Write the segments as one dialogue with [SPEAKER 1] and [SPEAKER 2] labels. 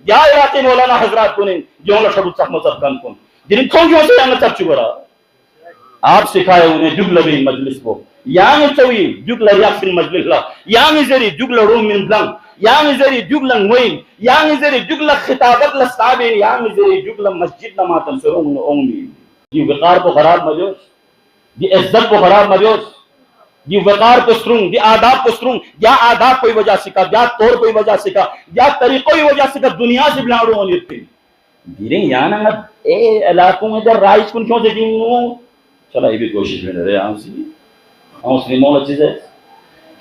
[SPEAKER 1] ya iraqi Mevlana Hazrat kunin yonla şabut sakma satkan kun dirin kongiyon se yang chap chugara آپ سکھائے انہیں juggle بھی مجلس کو یانگ چوی جگل ریاکسن مجلس لا یانگ زری جگل روم من بلنگ یانگ زری جگل موین یانگ زری جگل خطابت لستابین یانگ زری جگل مسجد نماتن سرون اونگی یہ وقار کو خراب مجوز یہ عزت کو خراب مجوز یہ وقار کو سرون یہ آداب کو سرون یا آداب کوئی وجہ سکا یا طور کوئی وجہ سکا یا طریقوں کی وجہ سکا دنیا سے بلاڑوں ہونی تھی دیریں یانگ اے علاقوں میں در رائش کن کیوں سے جنگوں چلا یہ بھی کوشش میں رہے ہم سی مسلموں چیز ہے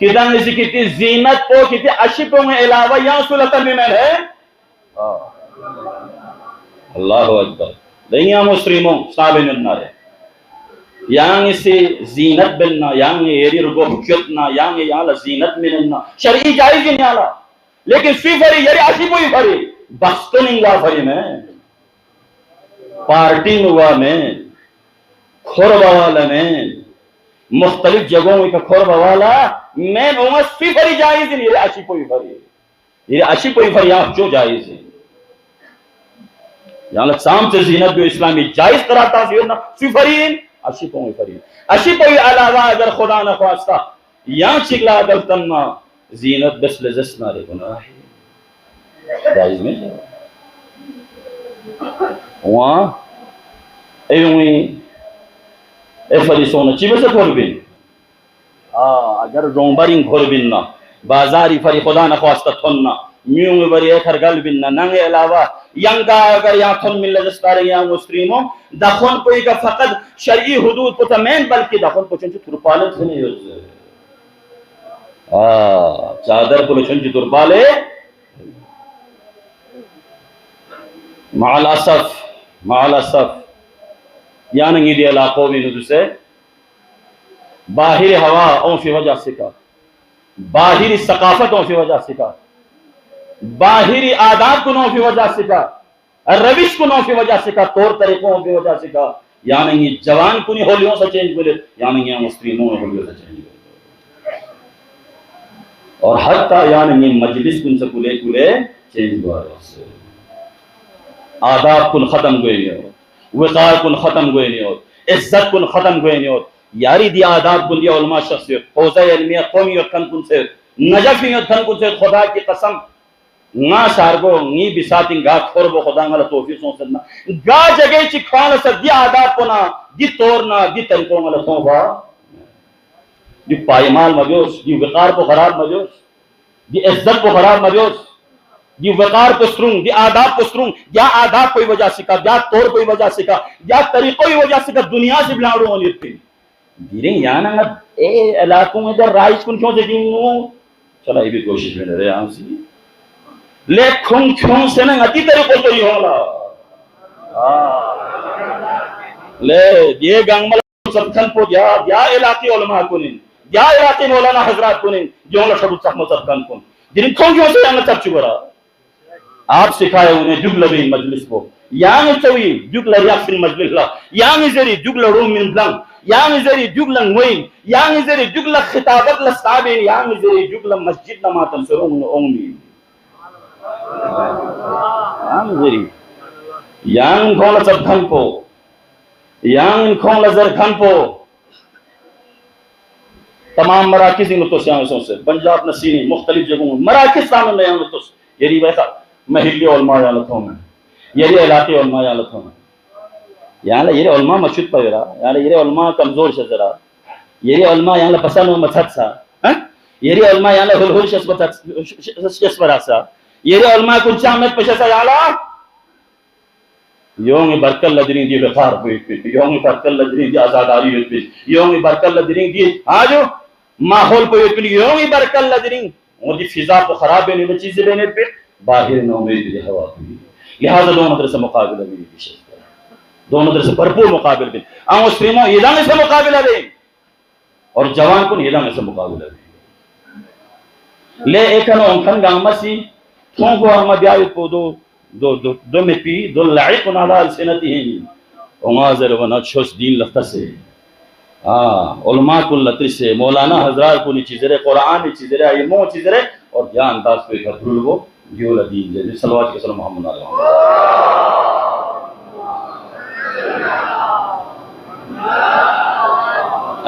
[SPEAKER 1] کتنا نسی کتی زینت کو کتی عشقوں میں علاوہ یہاں سلطن بھی میں ہے اللہ اکبر نہیں ہم مسلموں صحابہ نہ رہے یہاں اسے زینت بلنا یہاں ایری رگو حکیتنا یہاں زینت ملنا شرعی جائز ہی نہیں آلا لیکن فی فری یری عشق ہوئی فری بستو نہیں گا فری میں پارٹی نوا میں کھوربا والا میں مختلف جگہوں میں کھوربا والا میں نومس فی فری جائز نہیں یہ عشق کوئی فری یہ عشق کوئی فری آپ جو جائز ہے یہاں لکسام سے زینت جو اسلامی جائز کراتا فی فرین عشق کوئی فری عشق کوئی علاوہ اگر خدا نہ خواستہ یہاں چکلا دلتنما زینت بس لزس نہ رے گناہ جائز میں وہاں ایویں ایفری سونا چی بسے کھول بین اگر رومبرین کھول بین نا بازاری فری خدا نخواستہ تھننا میوں بری ایک ہرگل بین نا ننگے علاوہ ینگا اگر یہاں تھن من لجستارے یہاں مسلموں دخون کوئی کا فقط شرعی حدود پتا مین بلکہ دخون پچھن چی ترپالے تھنے یوز چادر پچھن چی ترپالے معالاسف یعنی نگی دی علاقوں میں ندو سے باہر ہوا اون فی وجہ سکا باہری ثقافت اون فی وجہ سکا باہری آداب کو نو فی وجہ سکا روش کو نو فی وجہ سکا طور طریقوں فی وجہ سکا یعنی جوان کو نہیں ہولیوں سے چینج بولے یعنی مسلموں میں ہولیوں سے چینج بولے اور حتی یعنی مجلس کن سے کلے چینج بولے آداب کن ختم گئے نہیں ہو وقار کن ختم گئے نہیں ہو عزت کن ختم گئے نہیں ہو یاری دی آداب کن دی علماء شخصیت حوزہ علمیہ قومیت کن کن سے نجفیت کن کن سے خدا کی قسم نا شارگو نی بساتیں گا کھوربو خدا نگا توفیق سن سدنا گا جگہ چی کھانا سے دی آداب کنا دی طورنا دی طریقوں نگا توفا دی پائمال مجوز دی وقار کو خراب مجوز دی عزت کو خراب مجوز دی وقار کو سرون دی آداب کو سرون یا آداب کوئی وجہ سکا یا طور کوئی وجہ سکا یا طریقوں کی وجہ سکا دنیا سے بلاڑوں ہونی تھی دیریں یہاں نا اے علاقوں میں در رائش کن کیوں سے جنگوں چلا یہ بھی کوشش میں رہے ہم سی لے کھوں سے نا اتی طریقوں تو ہی ہوگا لے یہ گنگمل سب کھن پو یا علاقی علماء کنین یا علاقی مولانا حضرات کنین جو انگا شبت سخم سب کھن کن دیریں کھوں کیوں سے یہاں چپ چکرہ آپ سکھائے انہیں جگل بھی مجلس کو یانگ چوی جگل ریاکسن مجلس لا یانگ زری جگل روم من بلنگ یانگ زری جگل موین یانگ زری جگل خطابت لستابین یانگ زری جگل مسجد نماتن سرون اونگی یانگ زری یانگ کھولا سب کھن پو یانگ کھولا زر کھن پو تمام مراکز انتو سیانسوں سے پنجاب نسینی مختلف جگہوں مراکز سامن لے انتو یری بیتا محلی علماء یالتوں میں یری علاقی علماء یالتوں میں یہاں یری علماء مشہد پویرا یہاں یری علماء کمزور شزرا یری علماء یہاں پسند و مچھت سا یری علماء یہاں ہل شسپرا سا یری علماء کچھ آمد پشسا یالا یونگ برکل لدرین دی وقار پویت یونگ برکل لدرین دی آزاداری ہوت یونگ برکل لدرین دی آجو ماحول پویت یونگ برکل لدرین وہ دی فضا کو خراب ہے نہیں چیزیں لینے پہ باہر نو میں دی ہوا ہوئی لہذا دو مدرسہ مقابلہ بھی دو مدرسہ بھرپور مقابل بھی ہم مسلموں ایدان سے مقابلہ بھی اور جوان کو ایدان سے مقابلہ بھی لے ایکنو انکھن گامہ سی تھون کو ہم بیایت کو دو میں پی دو لعیقن علی السنتی ہیں ومازر ونا چھوش دین لفتا سے علماء کو لطر سے مولانا حضرات کو نیچی زرے قرآن نیچی زرے ایموں چیز زرے اور جان داس کو ایک دھول وہ دیول دین جی صلوات کے سلام محمد علیہ